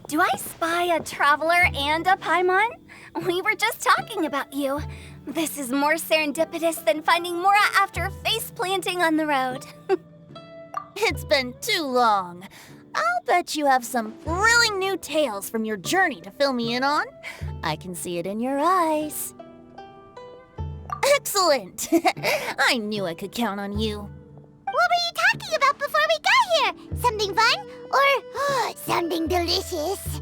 Do I spy a traveler and a paimon? We were just talking about you. This is more serendipitous than finding Mora after face planting on the road. It's been too long. I'll bet you have some thrilling new tales from your journey to fill me in on. I can see it in your eyes. Excellent! I knew I could count on you. What were you talking about before we got here? Something fun? Or something delicious?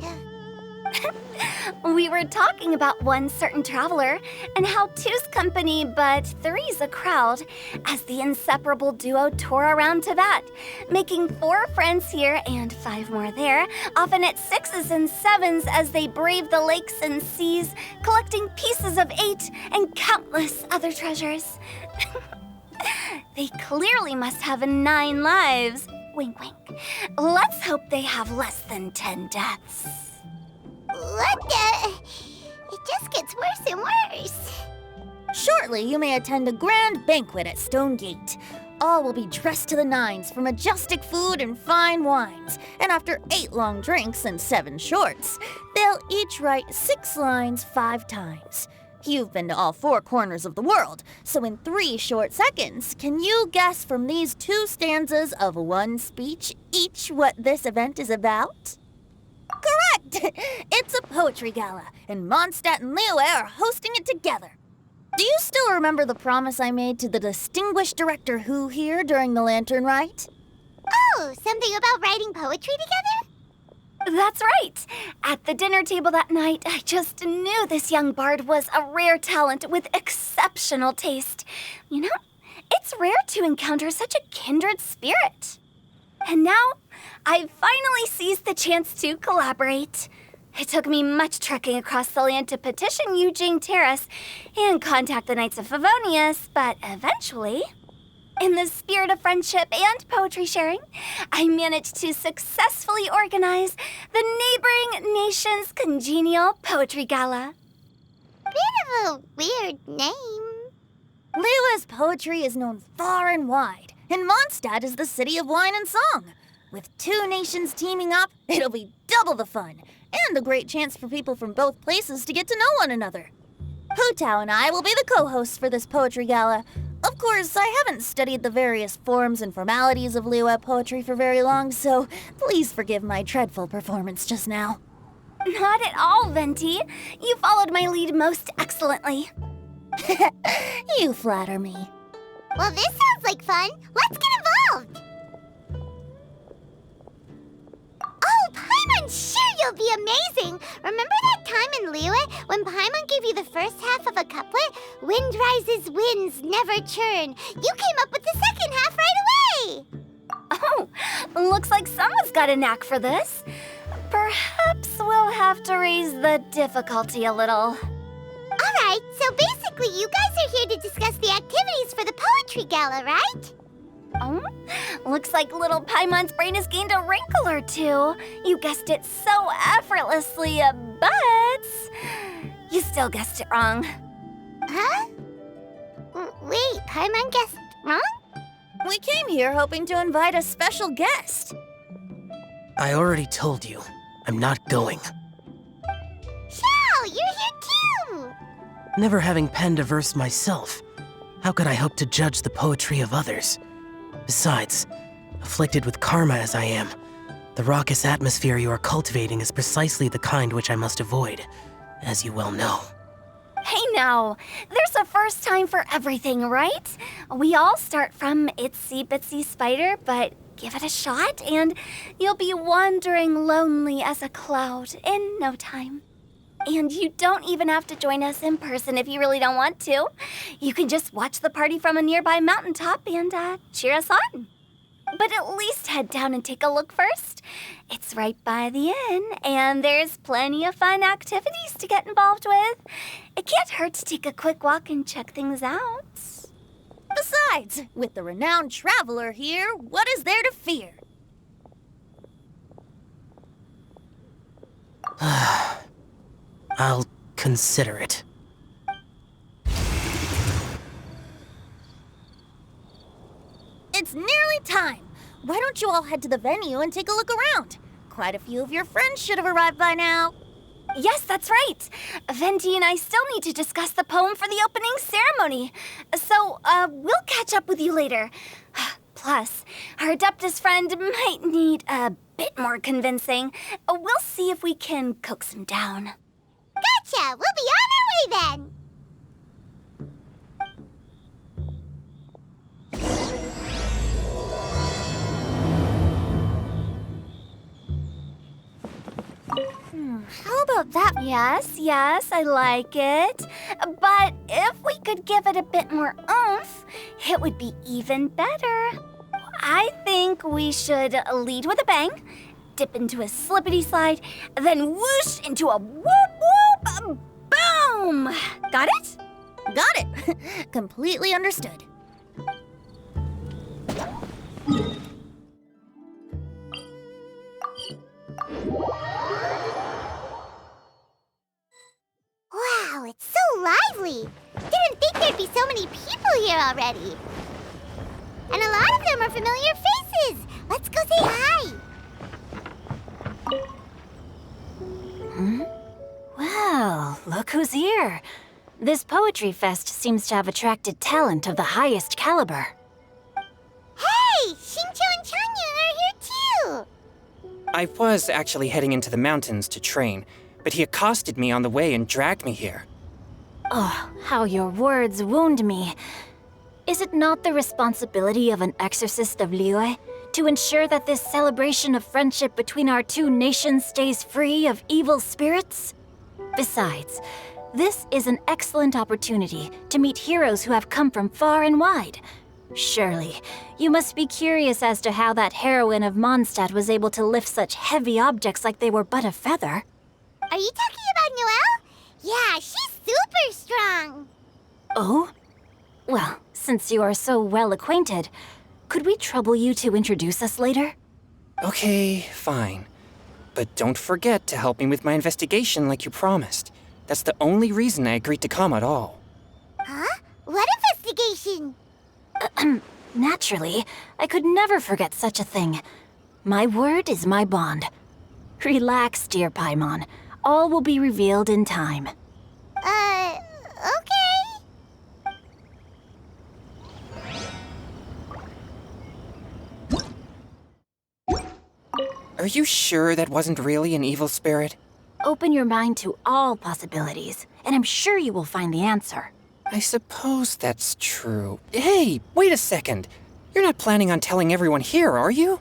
We were talking about one certain traveler and how two's company but three's a crowd as the inseparable duo tour around Tibet, making 4 friends here and 5 more there, often at 6s and 7s as they brave the lakes and seas, collecting pieces of 8 and countless other treasures. They clearly must have 9 lives. Wink, wink. Let's hope they have less than 10 deaths. What the? It just gets worse and worse. Shortly, you may attend a grand banquet at Stone Gate. All will be dressed to the nines for majestic food and fine wines. And after 8 long drinks and 7 shorts, they'll each write 6 lines 5 times. You've been to all 4 corners of the world, so in 3 short seconds, can you guess from these 2 stanzas of 1 speech each what this event is about? Correct! It's a poetry gala, and Mondstadt and Liyue are hosting it together. Do you still remember the promise I made to the distinguished director Who here during the lantern rite? Oh, something about writing poetry together? That's right. At the dinner table that night, I just knew this young bard was a rare talent with exceptional taste. You know, it's rare to encounter such a kindred spirit. And now, I've finally seized the chance to collaborate. It took me much trekking across the land to petition Eugene Terrace and contact the Knights of Favonius, but eventually, in the spirit of friendship and poetry sharing, I managed to successfully organize the neighboring nation's Congenial Poetry Gala. Bit of a weird name. Liyue's poetry is known far and wide, and Mondstadt is the city of wine and song. With 2 nations teaming up, it'll be double the fun, and a great chance for people from both places to get to know one another. Hutao and I will be the co-hosts for this poetry gala. Of course, I haven't studied the various forms and formalities of liyue poetry for very long, so please forgive my dreadful performance just now. Not at all, Venti. You followed my lead most excellently. You flatter me. Well, this sounds like fun. Let's get involved. Oh, Paimon, sure you'll be amazing. Remember that time in Liyue when Paimon gave you the first half of a couplet? Wind rises, winds never churn. You came up with the second half right away. Oh, looks like someone's got a knack for this. Perhaps we'll have to raise the difficulty a little. All right, so basically you guys are here to discuss the activities for the poetry gala, right? Oh, looks like little Paimon's brain has gained a wrinkle or 2. You guessed it so effortlessly, but you still guessed it wrong. Huh? Wait, Paimon guessed wrong? We came here hoping to invite a special guest. I already told you, I'm not going. Xiao, you're here too! Never having penned a verse myself, how could I hope to judge the poetry of others? Besides, afflicted with karma as I am, the raucous atmosphere you are cultivating is precisely the kind which I must avoid, as you well know. Hey now, there's a first time for everything, right? We all start from itsy bitsy spider, but give it a shot and you'll be wandering lonely as a cloud in no time. And you don't even have to join us in person if you really don't want to. You can just watch the party from a nearby mountaintop and cheer us on. But at least head down and take a look first. It's right by the inn, and there's plenty of fun activities to get involved with. It can't hurt to take a quick walk and check things out. Besides, with the renowned traveler here, what is there to fear? I'll consider it. It's nearly time. Why don't you all head to the venue and take a look around? quite a few of your friends should have arrived by now. Yes, that's right. Venti and I still need to discuss the poem for the opening ceremony. So, we'll catch up with you later. Plus, our Adeptus friend might need a bit more convincing. We'll see if we can coax him down. Gotcha! We'll be on our way then! How about that? Yes, I like it. But if we could give it a bit more oomph, it would be even better. I think we should lead with a bang, dip into a slippity slide, then whoosh into a whoop whoop, boom! Got it? Got it. Completely understood. Wow, it's so lively! Didn't think there'd be so many people here already. And a lot of them are familiar faces. Let's go say hi. Well, look who's here. This poetry fest seems to have attracted talent of the highest caliber. Hey, Xinqiu and Changyu are here too. I was actually heading into the mountains to train, but he accosted me on the way and dragged me here. Oh, how your words wound me. Is it not the responsibility of an exorcist of liyue to ensure that this celebration of friendship between our two nations stays free of evil spirits? Besides, this is an excellent opportunity to meet heroes who have come from far and wide. Surely, you must be curious as to how that heroine of Mondstadt was able to lift such heavy objects like they were but a feather. Are you talking about Noelle? Yeah, she's super strong. Oh? Well, since you are so well acquainted, could we trouble you to introduce us later? Okay, fine. But don't forget to help me with my investigation like you promised. That's the only reason I agreed to come at all. Huh? What investigation? Naturally, I could never forget such a thing. My word is my bond. Relax, dear Paimon. All will be revealed in time. Okay. Are you sure that wasn't really an evil spirit? Open your mind to all possibilities, and I'm sure you will find the answer. I suppose that's true. Hey, wait a second. You're not planning on telling everyone here, are you?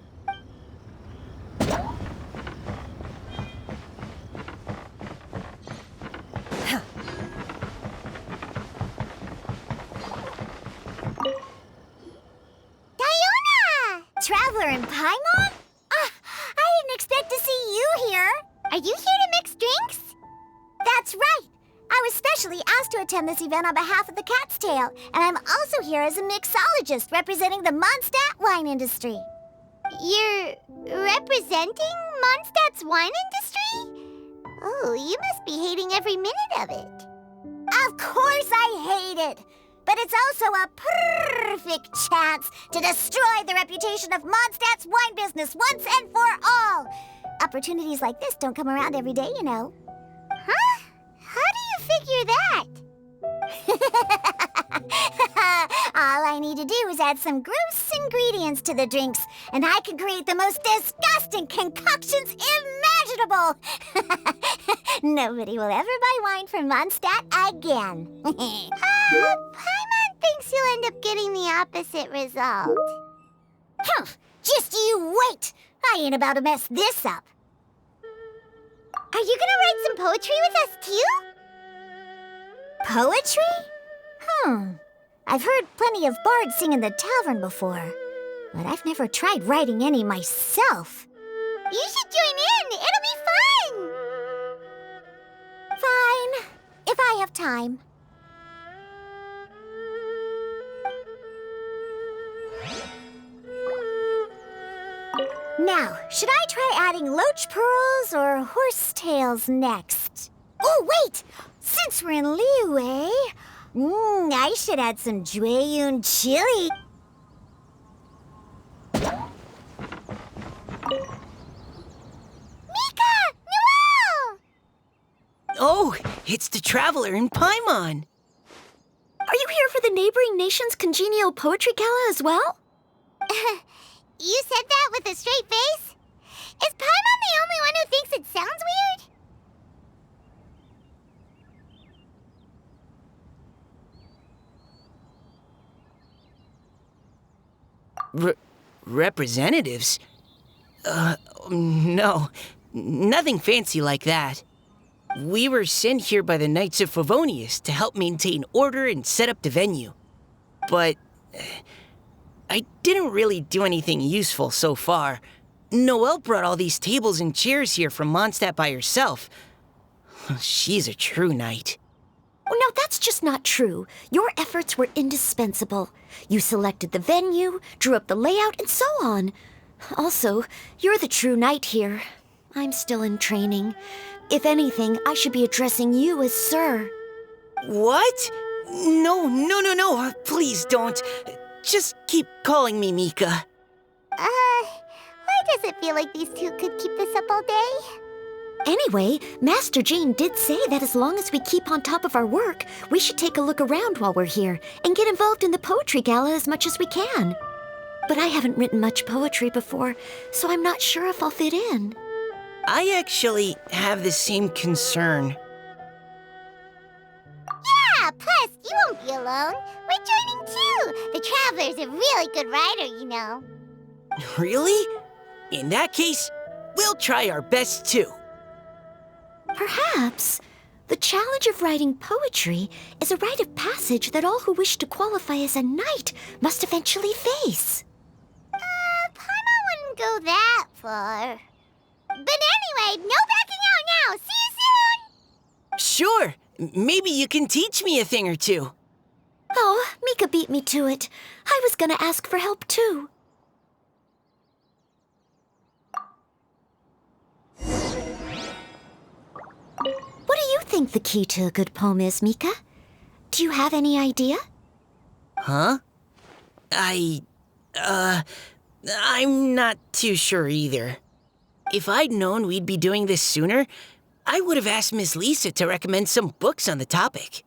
Diona! Traveler and Paimon? I didn't expect to see you here. Are you here to mix drinks? That's right. I was specially asked to attend this event on behalf of the Cat's Tail, and I'm also here as a mixologist representing the Mondstadt wine industry. You're representing Mondstadt's wine industry? Oh, you must be hating every minute of it. Of course I hate it, but it's also a perfect chance to destroy the reputation of Mondstadt's wine business once and for all. Opportunities like this don't come around every day, you know. Huh? How do you figure that? All I need to do is add some gross ingredients to the drinks, and I can create the most disgusting concoctions imaginable. Nobody will ever buy wine from Mondstadt again. Paimon thinks you'll end up getting the opposite result. Just you wait. I ain't about to mess this up. Are you gonna write some poetry with us too? Poetry? I've heard plenty of bards sing in the tavern before, but I've never tried writing any myself. You should join in. It'll be fun. Fine, if I have time. Now, should I try adding loach pearls or horse tails next? Oh, wait! Since we're in liyue, I should add some Jueyun chili. Oh, it's the Traveler in Paimon. Are you here for the neighboring nation's Congenial Poetry Gala as well? You said that with a straight face? Is Paimon the only one who thinks it sounds weird? Representatives? No. Nothing fancy like that. We were sent here by the Knights of Favonius to help maintain order and set up the venue. But I didn't really do anything useful so far. Noelle brought all these tables and chairs here from Mondstadt by herself. She's a true knight. Oh, no, that's just not true. Your efforts were indispensable. You selected the venue, drew up the layout, and so on. Also, you're the true knight here. I'm still in training. If anything, I should be addressing you as Sir. What? No. Please don't. Just keep calling me Mika. Why does it feel like these two could keep this up all day? Anyway, Master Jean did say that as long as we keep on top of our work, we should take a look around while we're here and get involved in the poetry gala as much as we can. But I haven't written much poetry before, so I'm not sure if I'll fit in. I actually have the same concern. Yeah, plus, you won't be alone. We're joining too. The Traveler's a really good writer, you know. Really? In that case, we'll try our best too. Perhaps the challenge of writing poetry is a rite of passage that all who wish to qualify as a knight must eventually face. Paimon wouldn't go that far. But anyway, no backing out now. See you soon! Sure, maybe you can teach me a thing or two. Oh, Mika beat me to it. I was gonna ask for help too. What do you think the key to a good poem is, Mika? Do you have any idea? Huh? I'm not too sure either. If I'd known we'd be doing this sooner, I would have asked Miss Lisa to recommend some books on the topic.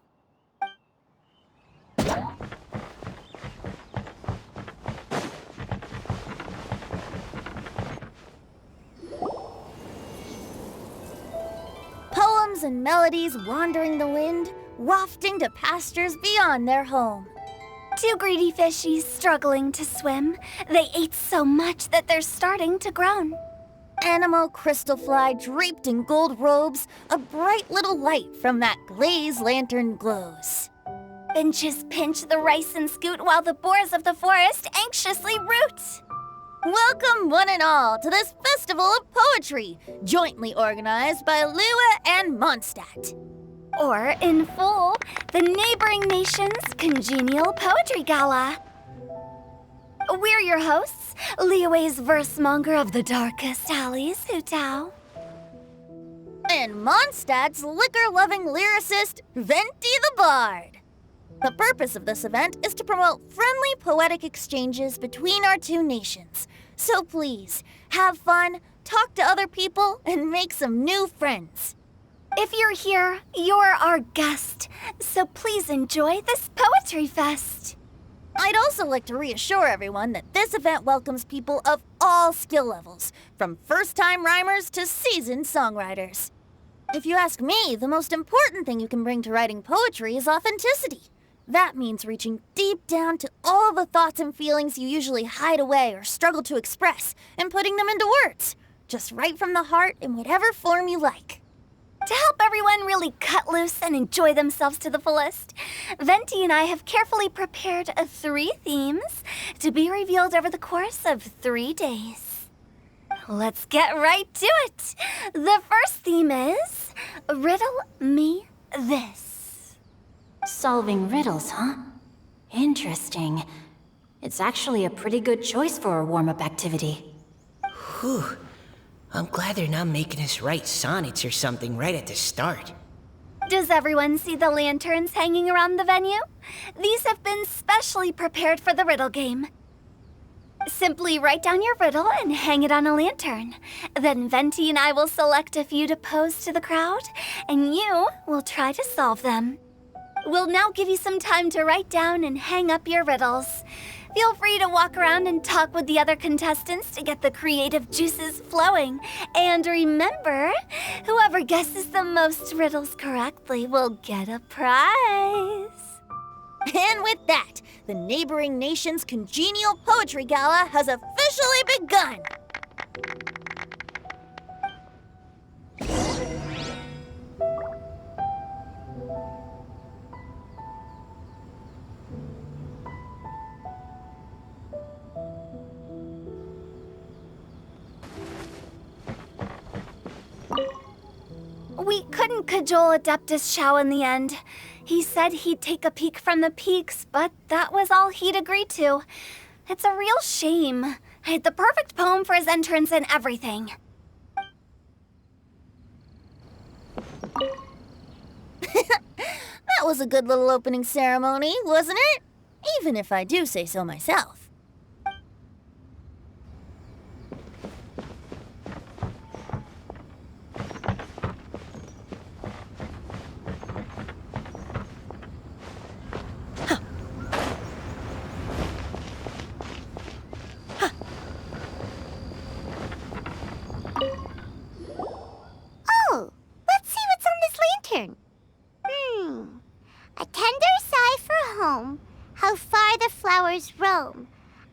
Poems and melodies wandering the wind, wafting to pastures beyond their home. Two greedy fishies struggling to swim. They ate so much that they're starting to groan. Animal crystal fly draped in gold robes, a bright little light from that glazed lantern glows. Benches pinch the rice and scoot while the boars of the forest anxiously root. Welcome one and all to this festival of poetry, jointly organized by Liyue and Mondstadt. Or, in full, the neighboring nation's Congenial Poetry Gala. We're your hosts, Liyue's verse-monger of the darkest alleys, hutao. And Mondstadt's liquor-loving lyricist, Venti the Bard. The purpose of this event is to promote friendly poetic exchanges between our two nations. So please, have fun, talk to other people, and make some new friends. If you're here, you're our guest, so please enjoy this poetry fest. I'd also like to reassure everyone that this event welcomes people of all skill levels, from first-time rhymers to seasoned songwriters. If you ask me, the most important thing you can bring to writing poetry is authenticity. That means reaching deep down to all the thoughts and feelings you usually hide away or struggle to express, and putting them into words. Just write from the heart in whatever form you like. To help everyone really cut loose and enjoy themselves to the fullest, Venti and I have carefully prepared 3 themes to be revealed over the course of 3 days. Let's get right to it. The first theme is Riddle Me This. Solving riddles, huh? Interesting. It's actually a pretty good choice for a warm-up activity. Whew. I'm glad they're not making us write sonnets or something right at the start. Does everyone see the lanterns hanging around the venue? These have been specially prepared for the riddle game. Simply write down your riddle and hang it on a lantern. Then Venti and I will select a few to pose to the crowd, and you will try to solve them. We'll now give you some time to write down and hang up your riddles. Feel free to walk around and talk with the other contestants to get the creative juices flowing. And remember, whoever guesses the most riddles correctly will get a prize. And with that, the neighboring nation's Congenial Poetry Gala has officially begun! We couldn't cajole Adeptus Xiao in the end. He said he'd take a peek from the peaks, but that was all he'd agreed to. It's a real shame. I had the perfect poem for his entrance and everything. That was a good little opening ceremony, wasn't it? Even if I do say so myself. Oh, let's see what's on this lantern. A tender sigh for home, how far the flowers roam.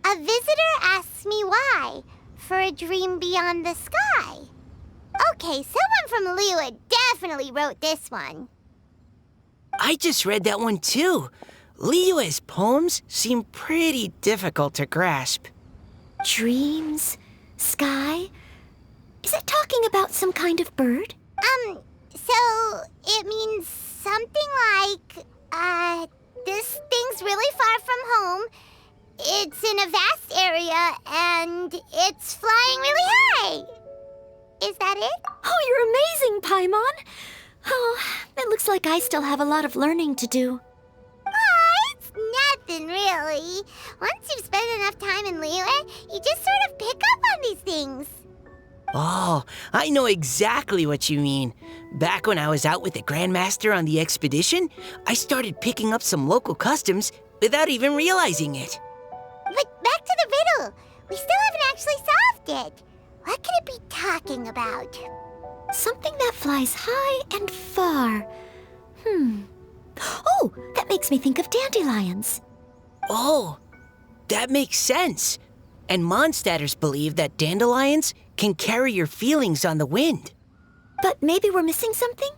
A visitor asks me why, for a dream beyond the sky. Okay, someone from Liyue definitely wrote this one. I just read that one too. Liyue's poems seem pretty difficult to grasp. Dreams? Sky? Is it talking about some kind of bird? So it means something like, this thing's really far from home. It's in a vast area, and it's flying really high. Is that it? Oh, you're amazing, Paimon! Oh, it looks like I still have a lot of learning to do. It's nothing, really. Once you've spent enough time in Liyue, you just sort of pick up on these things. Oh, I know exactly what you mean. Back when I was out with the Grandmaster on the expedition, I started picking up some local customs without even realizing it. But back to the riddle. We still haven't actually solved it. What could it be talking about? Something that flies high and far. Oh, that makes me think of dandelions. Oh, that makes sense. And Mondstadters believe that dandelions can carry your feelings on the wind. But maybe we're missing something?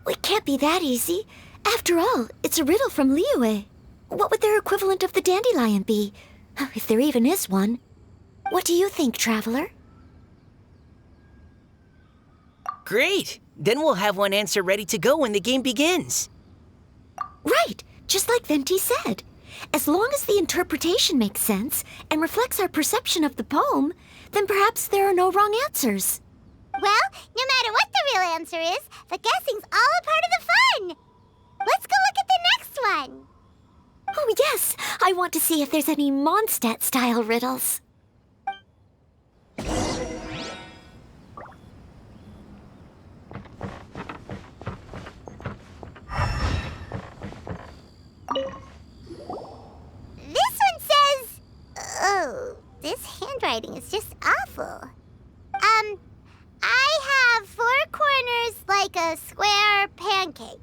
It can't be that easy. After all, it's a riddle from Liyue. What would their equivalent of the dandelion be? If there even is one. What do you think, Traveler? Great! Then we'll have one answer ready to go when the game begins. Right, just like Venti said. As long as the interpretation makes sense and reflects our perception of the poem, then perhaps there are no wrong answers. Well, no matter what the real answer is, the guessing's all a part of the fun. Let's go look at the next one. Oh, yes, I want to see if there's any Mondstadt-style riddles. This one says... Oh, this handwriting is just awful. I have 4 corners like a square pancake,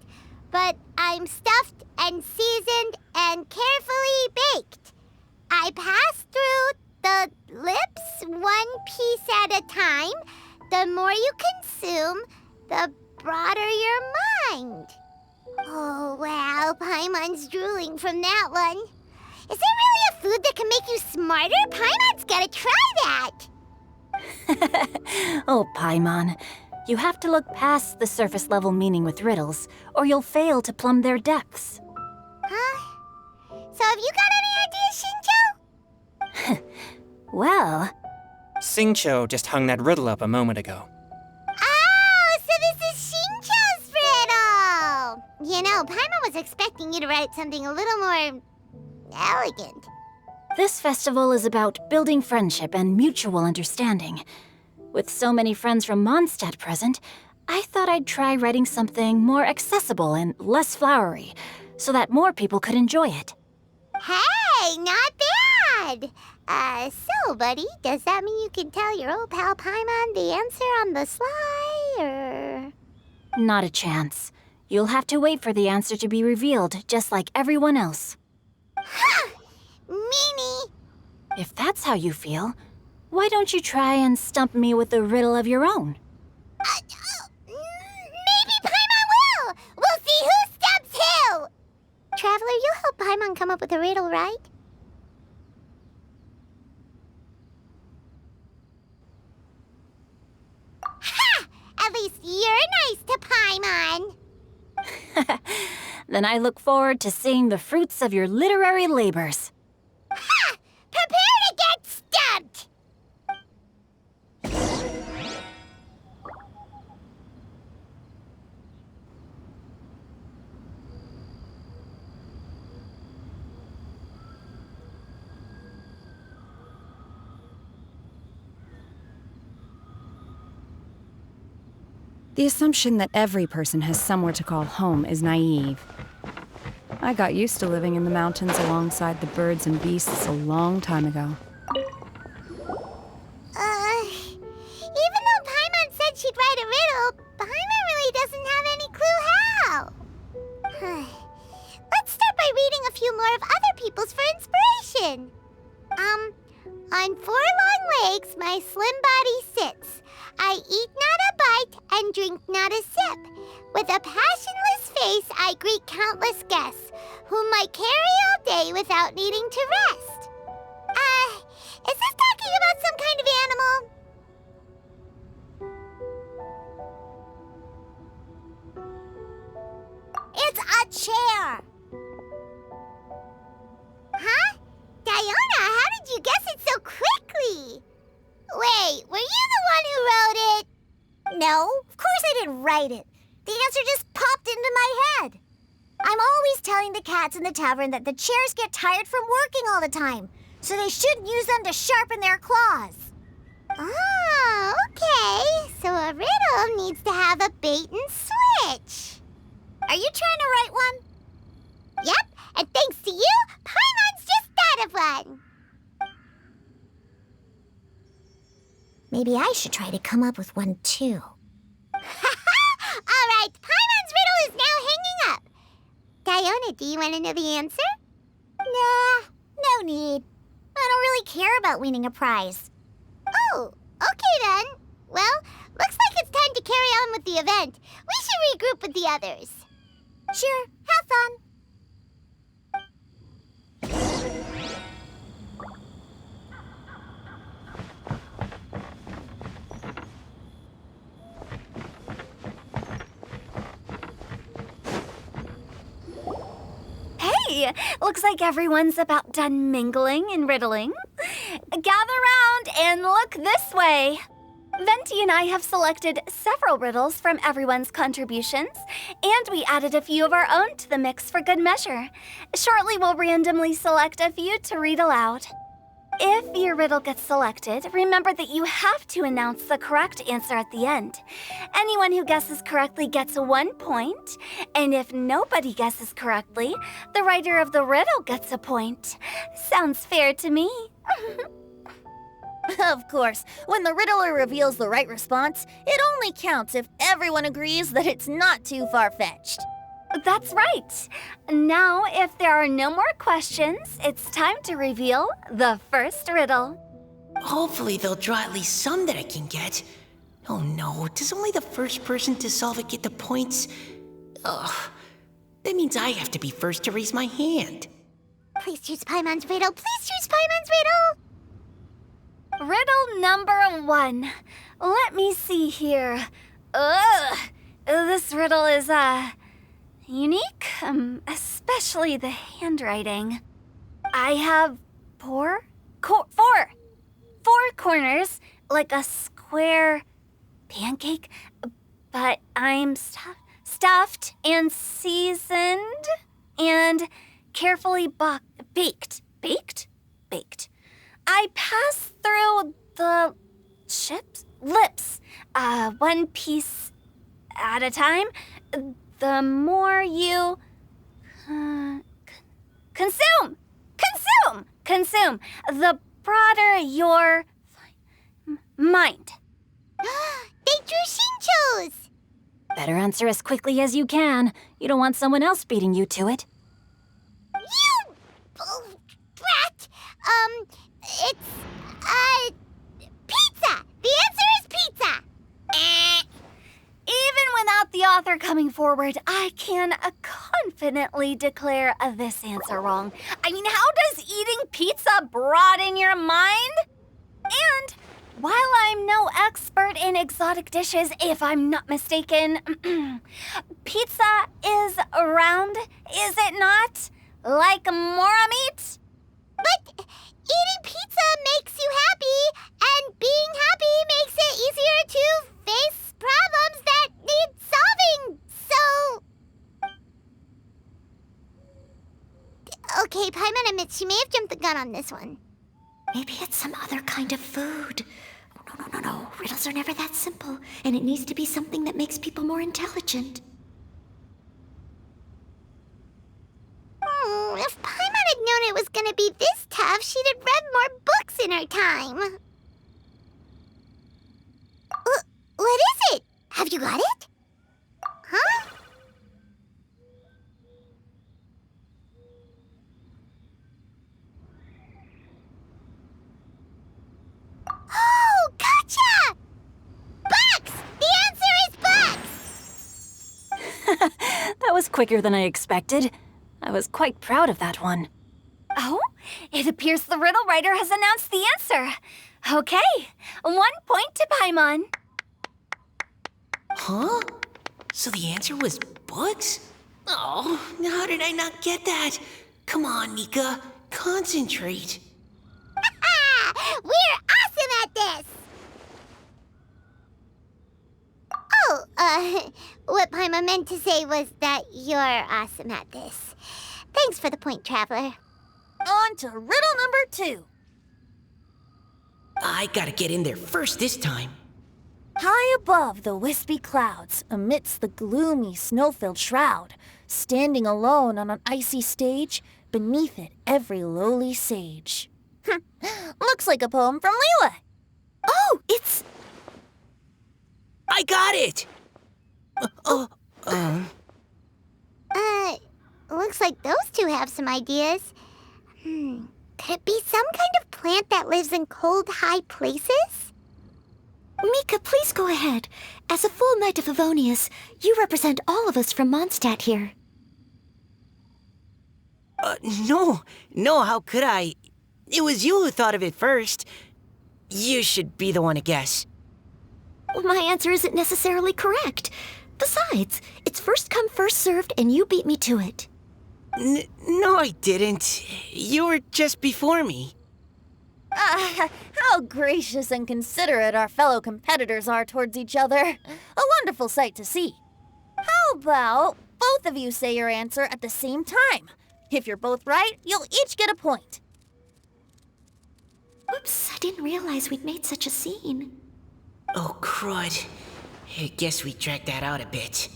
but I'm stuffed and seasoned and carefully baked. I pass through the lips 1 piece at a time. The more you consume, the broader your mind. Oh, wow, Paimon's drooling from that one. Is there really a food that can make you smarter? Paimon's gotta try that. Oh, Paimon, you have to look past the surface-level meaning with riddles, or you'll fail to plumb their depths. Huh? So have you got any ideas, Xinqiu? Well, Xinqiu just hung that riddle up a moment ago. Oh, so this is Xinqiu's riddle! You know, Paimon was expecting you to write something a little more elegant. This festival is about building friendship and mutual understanding. With so many friends from Mondstadt present, I thought I'd try writing something more accessible and less flowery, so that more people could enjoy it. Hey, not bad! So, buddy, does that mean you can tell your old pal Paimon the answer on the sly, or...? Not a chance. You'll have to wait for the answer to be revealed, just like everyone else. Ha! Meanie! If that's how you feel, why don't you try and stump me with a riddle of your own? Maybe Paimon will! We'll see who stumps who! Traveler, you'll help Paimon come up with a riddle, right? Ha! At least you're nice to Paimon! Then I look forward to seeing the fruits of your literary labors. Ha! Prepare to get stumped! The assumption that every person has somewhere to call home is naive. I got used to living in the mountains alongside the birds and beasts a long time ago. Even though Paimon said she'd write a riddle, Paimon really doesn't have any clue how. Let's start by reading a few more of other people's for inspiration. On 4 long legs, my slim body sits. I eat not a bite and drink not a sip. With a passionless face, I greet countless guests, whom I carry all day without needing to rest. Is this talking about some kind of animal? It's a chair! Huh? Diona, how did you guess it so quickly? Wait, were you the one who wrote it? No, of course I didn't write it. The answer just popped into my head. I'm always telling the cats in the tavern that the chairs get tired from working all the time, so they shouldn't use them to sharpen their claws. Oh, okay. So a riddle needs to have a bait and switch. Are you trying to write one? Yep, and thanks to you, Paimon's just thought of one. Maybe I should try to come up with one, too. All right, Paimon's riddle is now hanging up. Diona, do you want to know the answer? Nah, no need. I don't really care about winning a prize. Oh, okay then. Well, looks like it's time to carry on with the event. We should regroup with the others. Sure, have fun. Hey, looks like everyone's about done mingling and riddling. Gather round and look this way. Venti and I have selected several riddles from everyone's contributions, and we added a few of our own to the mix for good measure. Shortly, we'll randomly select a few to read aloud. If your riddle gets selected, remember that you have to announce the correct answer at the end. Anyone who guesses correctly gets 1 point, and if nobody guesses correctly, the writer of the riddle gets a point. Sounds fair to me. Of course, when the riddler reveals the right response, it only counts if everyone agrees that it's not too far-fetched. That's right. Now, if there are no more questions, it's time to reveal the first riddle. Hopefully they'll draw at least some that I can get. Oh no, does only the first person to solve it get the points? Ugh, that means I have to be first to raise my hand. Please choose Paimon's riddle. Please choose Paimon's riddle. Riddle number 1. Let me see here. This riddle is, unique, especially the handwriting. I have four corners, like a square pancake, but I'm stuffed and seasoned and carefully baked. Baked? baked. I pass through the lips, one piece at a time. The more you consume, the broader your mind. They drew xinqius! Better answer as quickly as you can. You don't want someone else beating you to it. You brat! It's, pizza! The answer is pizza! Even without the author coming forward, I can confidently declare this answer wrong. I mean, how does eating pizza broaden your mind? And while I'm no expert in exotic dishes, if I'm not mistaken, pizza is round, is it not? Like mora meat? But eating pizza makes you happy, and being happy makes it easier to face problems that need solving, so... Okay, Paimon admits she may have jumped the gun on this one. Maybe it's some other kind of food. No. Riddles are never that simple, and it needs to be something that makes people more intelligent. If Paimon had known it was gonna be this tough, she'd have read more books in her time. What is it? Have you got it? Huh? Oh, gotcha! Bucks! The answer is bucks! That was quicker than I expected. I was quite proud of that one. Oh, it appears the riddle writer has announced the answer. Okay, 1 point to Paimon. Huh? So the answer was bugs? Oh, how did I not get that? Come on, Nika. Concentrate. We're awesome at this! Oh, what Paimon meant to say was that you're awesome at this. Thanks for the point, Traveler. On to riddle number 2. I gotta get in there first this time. High above the wispy clouds, amidst the gloomy snow-filled shroud, standing alone on an icy stage, beneath it every lowly sage. Looks like a poem from Liyue. Oh, it's... I got it! Looks like those two have some ideas. Could it be some kind of plant that lives in cold, high places? Mika, please go ahead. As a full knight of Favonius, you represent all of us from Mondstadt here. No, how could I? It was you who thought of it first. You should be the one to guess. Well, my answer isn't necessarily correct. Besides, it's first come, first served, and you beat me to it. No, I didn't. You were just before me. How gracious and considerate our fellow competitors are towards each other. A wonderful sight to see. How about both of you say your answer at the same time? If you're both right, you'll each get a point. Oops, I didn't realize we'd made such a scene. Oh, crud. I guess we dragged that out a bit.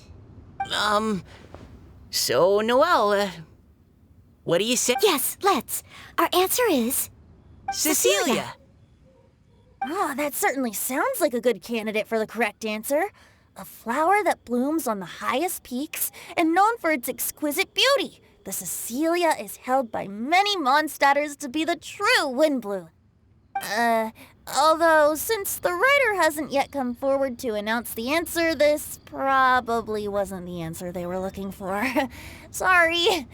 So, Noelle, what do you say? Yes, let's. Our answer is... Cecilia! Oh, that certainly sounds like a good candidate for the correct answer. A flower that blooms on the highest peaks and known for its exquisite beauty. The Cecilia is held by many Mondstadters to be the true Windblue. Although, since the writer hasn't yet come forward to announce the answer, this probably wasn't the answer they were looking for. Sorry.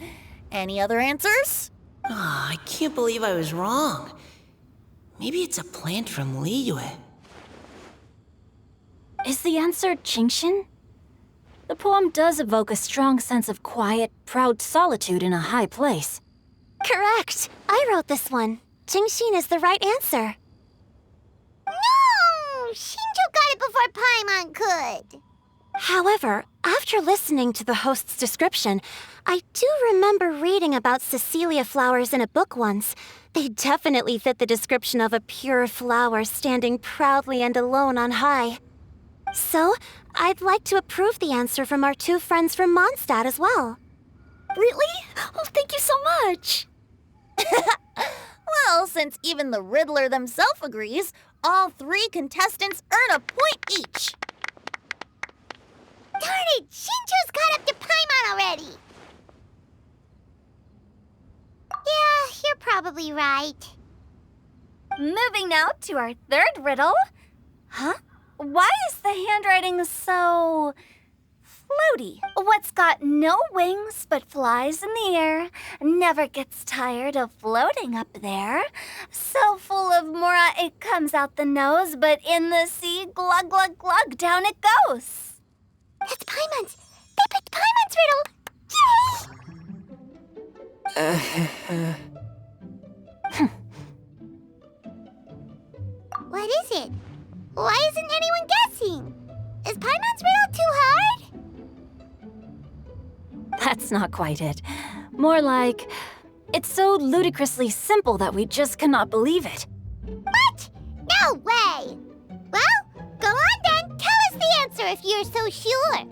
Any other answers? I can't believe I was wrong. Maybe it's a plant from Liyue. Is the answer Genshin? The poem does evoke a strong sense of quiet, proud solitude in a high place. Correct. I wrote this one. Genshin is the right answer. No! Shinjo got it before Paimon could. However, after listening to the host's description, I do remember reading about Cecilia flowers in a book once. They definitely fit the description of a pure flower standing proudly and alone on high. So, I'd like to approve the answer from our 2 friends from Mondstadt as well. Really? Oh, thank you so much. Well, since even the Riddler themselves agrees, all 3 contestants earn a point each. Darn it! Xinqiu's caught up to Paimon already! Yeah, you're probably right. Moving now to our 3rd riddle. Huh? Why is the handwriting so floaty? What's got no wings but flies in the air, never gets tired of floating up there. So full of mora it comes out the nose, but in the sea, glug glug glug, down it goes. That's Paimon's! They picked Paimon's riddle! Yay! What is it? Why isn't anyone guessing? Is Paimon's riddle too hard? That's not quite it. More like, it's so ludicrously simple that we just cannot believe it. What? No way! Well, go on then. Tell us the answer if you're so sure.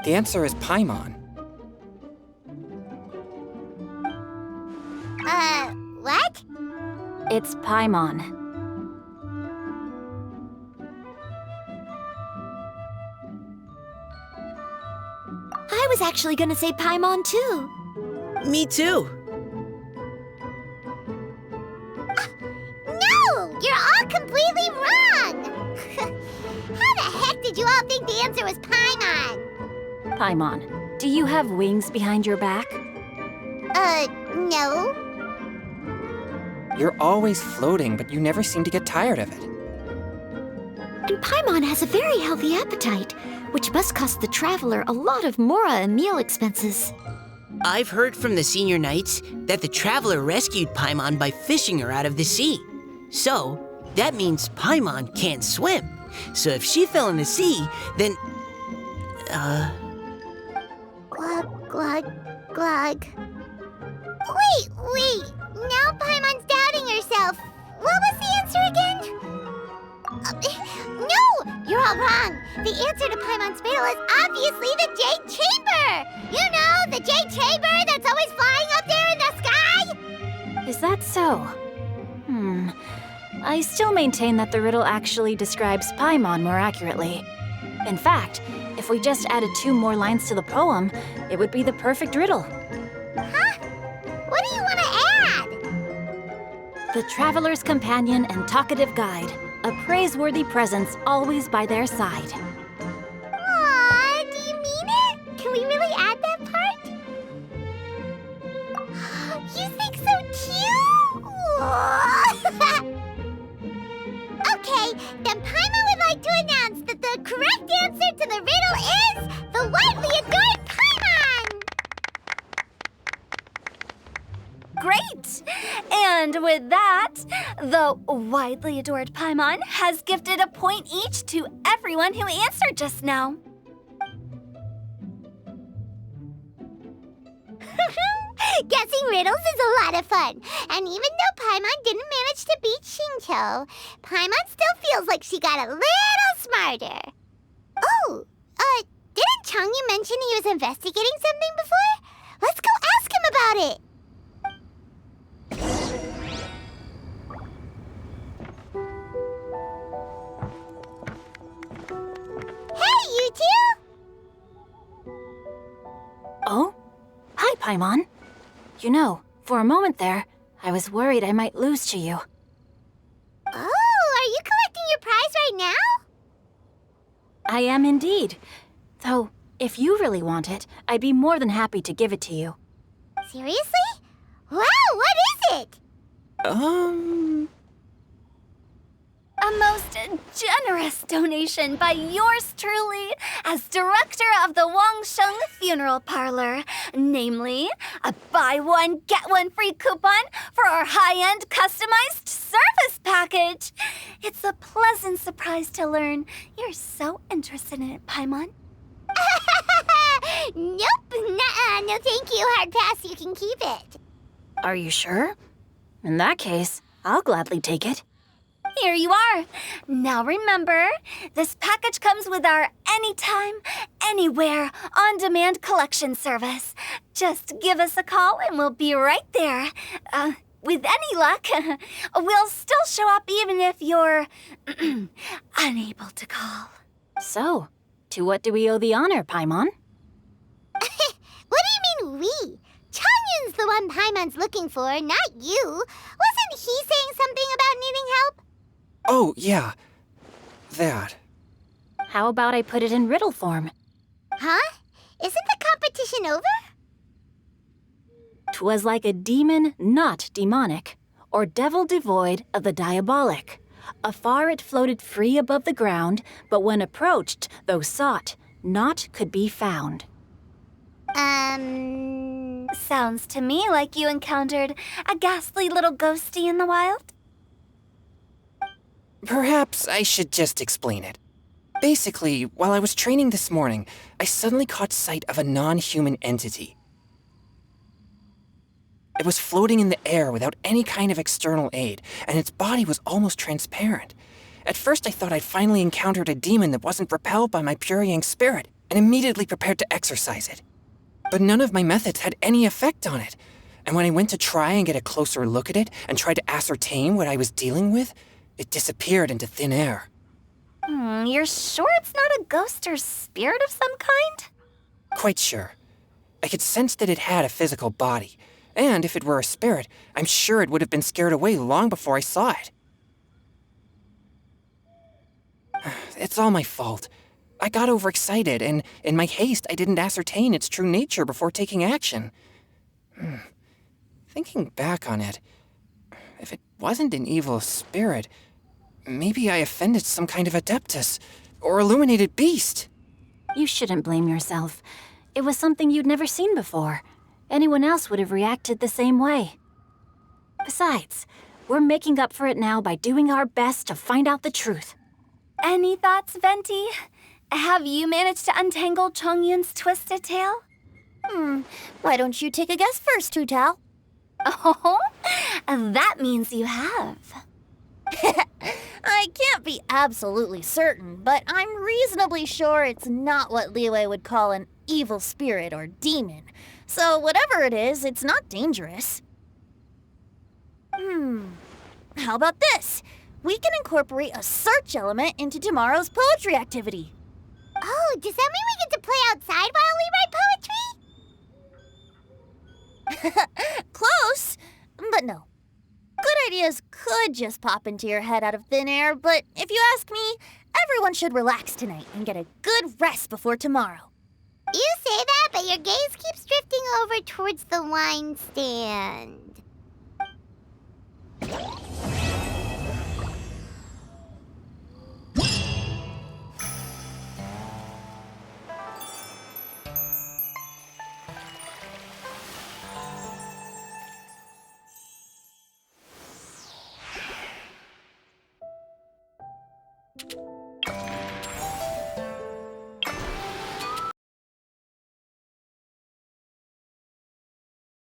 The answer is Paimon. What? It's Paimon. I was actually gonna say Paimon too. Me too. No! You're all completely wrong! How the heck did you all think the answer was Paimon? Paimon, do you have wings behind your back? No. You're always floating, but you never seem to get tired of it. And Paimon has a very healthy appetite, which must cost the traveler a lot of mora and meal expenses. I've heard from the senior knights that the traveler rescued Paimon by fishing her out of the sea. So, that means Paimon can't swim. So if she fell in the sea, then... Glug, glug, glug. Wait. Now Paimon's doubting herself. What was the answer again? No! You're all wrong. The answer to Paimon's riddle is obviously the Jade Chamber! You know, the Jade Chamber that's always flying up there in the sky? Is that so? I still maintain that the riddle actually describes Paimon more accurately. In fact, if we just added 2 more lines to the poem, it would be the perfect riddle. Huh? What do you want to add? The traveler's companion and talkative guide, a praiseworthy presence always by their side. Aw, do you mean it? Can we really add that part? You think so too? Okay, then Paimon would like to announce that the correct answer to the riddle is the widely adored Paimon! Great! And with that, the widely adored Paimon has gifted a point each to everyone who answered just now. Guessing riddles is a lot of fun. And even though Paimon didn't manage to beat Xinqiu, Paimon still feels like she got a little smarter. Oh, didn't Changyu mention he was investigating something before? Let's go ask him about it. Hey, you two! Oh? Hi, Paimon. You know, for a moment there, I was worried I might lose to you. Oh, are you collecting your prize right now? I am indeed. Though, if you really want it, I'd be more than happy to give it to you. Seriously? Wow, what is it? A most generous donation by yours truly as director of the Wangsheng Funeral Parlor. Namely, a buy one, get one free coupon for our high-end customized service package. It's a pleasant surprise to learn you're so interested in it, Paimon. Nope, nuh-uh, no thank you, hard pass, you can keep it. Are you sure? In that case, I'll gladly take it. Here you are. Now remember, this package comes with our anytime, anywhere, on-demand collection service. Just give us a call and we'll be right there. With any luck, we'll still show up even if you're unable to call. So, to what do we owe the honor, Paimon? What do you mean we? Changyun's the one Paimon's looking for, not you. Wasn't he saying something about needing help? Oh, yeah. That. How about I put it in riddle form? Huh? Isn't the competition over? 'Twas like a demon not demonic, or devil devoid of the diabolic. Afar it floated free above the ground, but when approached, though sought, naught could be found. Sounds to me like you encountered a ghastly little ghosty in the wild. Perhaps I should just explain it. Basically, while I was training this morning, I suddenly caught sight of a non-human entity. It was floating in the air without any kind of external aid, and its body was almost transparent. At first I thought I'd finally encountered a demon that wasn't repelled by my pure yang spirit, and immediately prepared to exorcise it. But none of my methods had any effect on it, and when I went to try and get a closer look at it and try to ascertain what I was dealing with, it disappeared into thin air. You're sure it's not a ghost or spirit of some kind? Quite sure. I could sense that it had a physical body, and if it were a spirit, I'm sure it would have been scared away long before I saw it. It's all my fault. I got overexcited, and in my haste, I didn't ascertain its true nature before taking action. Thinking back on it, if it wasn't an evil spirit, maybe I offended some kind of adeptus, or illuminated beast. You shouldn't blame yourself. It was something you'd never seen before. Anyone else would have reacted the same way. Besides, we're making up for it now by doing our best to find out the truth. Any thoughts, Venti? Have you managed to untangle Chongyun's twisted tail? Why don't you take a guess first, Hutao? Oh, that means you have. I can't be absolutely certain, but I'm reasonably sure it's not what liyue would call an evil spirit or demon. So whatever it is, it's not dangerous. How about this? We can incorporate a search element into tomorrow's poetry activity. Oh, does that mean we get to play outside while we write poetry? Close, but no. Good ideas could just pop into your head out of thin air, but if you ask me, everyone should relax tonight and get a good rest before tomorrow. You say that, but your gaze keeps drifting over towards the wine stand.